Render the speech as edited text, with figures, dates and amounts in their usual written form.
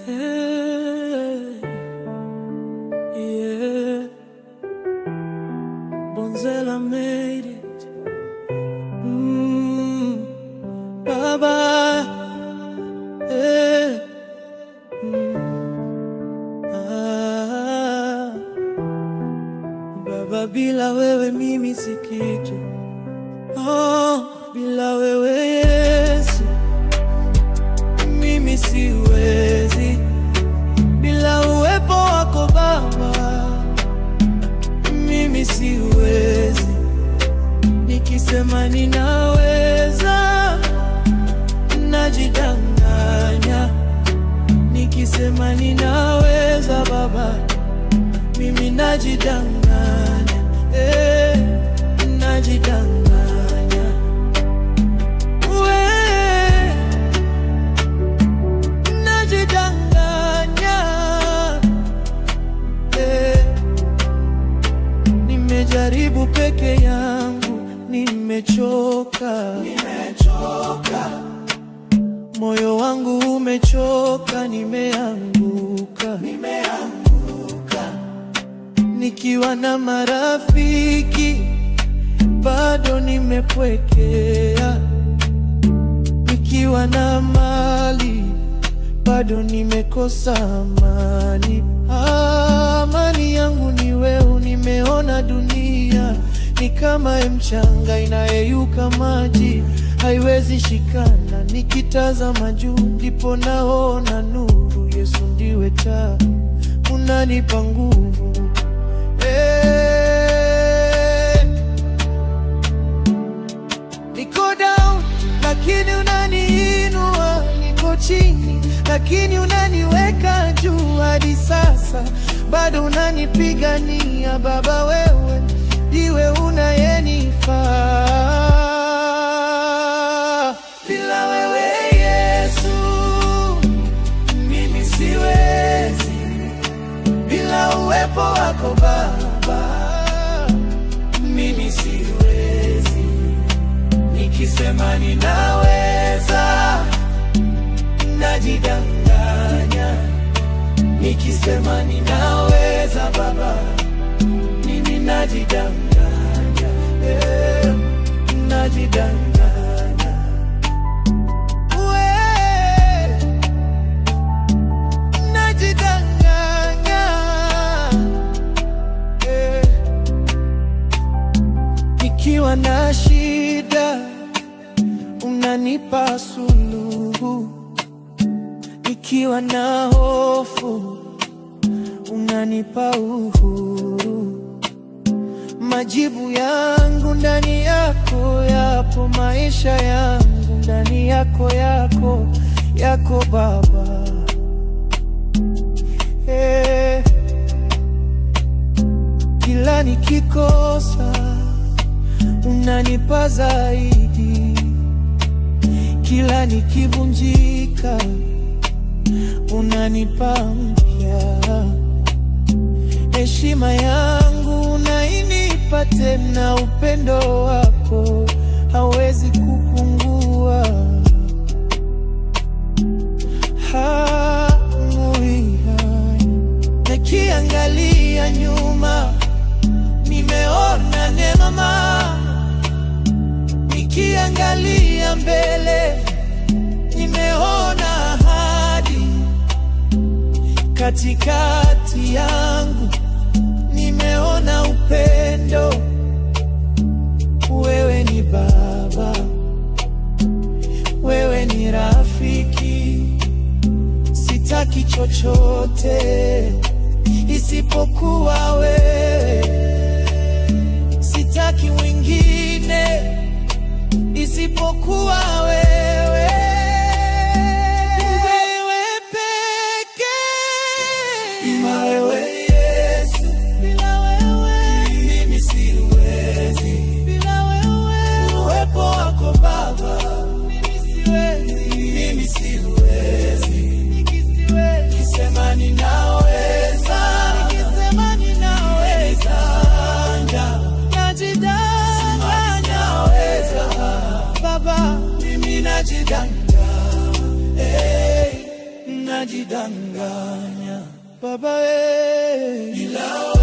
Hey, yeah. Bonzela made it. Baba. Hey. Baba, bila wewe mimi si kitu. Bila wewe Yesu mimi siwezi. Bila uwepo wako Baba mimi siwezi. Nikisema ninaweza najidanganya. Nikisema ninaweza Baba mimi najidanganya. Najidanganya. Nimejaribu peke yangu, nimechoka. Moyo wangu umechoka, nimeanguka. Nikiwa na marafiki bado nimepwekea. Nikiwa na mali bado nimekosa amani. Amani yangu ni wewe. Nimeona dunia ni kama mchanga inayeyuka maji, haiwezi shikana. Nikitazama juu ndipo naona nuru. Yesu ndiwe taa, unanipa nguvu. Niko down lakini unaniinua. Niko chini lakini unaniweka juu. Hadi sasa bado unanipigania. Baba, wewe ndiwe unayenifaa. Bila wewe Yesu mimi siwezi. Bila uwepo wako Baba mimi siwezi. Nikisema ninaweza najidanganya. Nikisema ninaweza Baba mimi najidanganya. Najidanganya. Najidanganya. Nikiwa na shida unanipa suluhu. Nikiwa na hofu unanipa uhuru. Majibu yangu ndani yako yapo. Maisha yangu ndani yako yako Baba. Kila nikikosa unanipa zaidi. Kila nikivunjika unanipa mpya. Heshima yangu unainipa tena. Upendo wako hawezi kupungua. Nikiangalia nyuma nimeona neema. Nikiangalia mbele nimeona ahadi. Katikati yangu nimeona upendo. Wewe ni Baba, wewe ni rafiki. Sitaki chochote isipokuwa wewe. Sitaki wengine isipokuwa wewe. Wewe peke. Bila wewe Yesu, bila wewe mimi siwezi. Bila wewe uwepo wako Baba mimi siwezi. Mimi siwezi. Nikisema ninaweza. Nikisema ninaweza najidanganya. Baba mimi najidanganya. najidanganya. Baba we, bila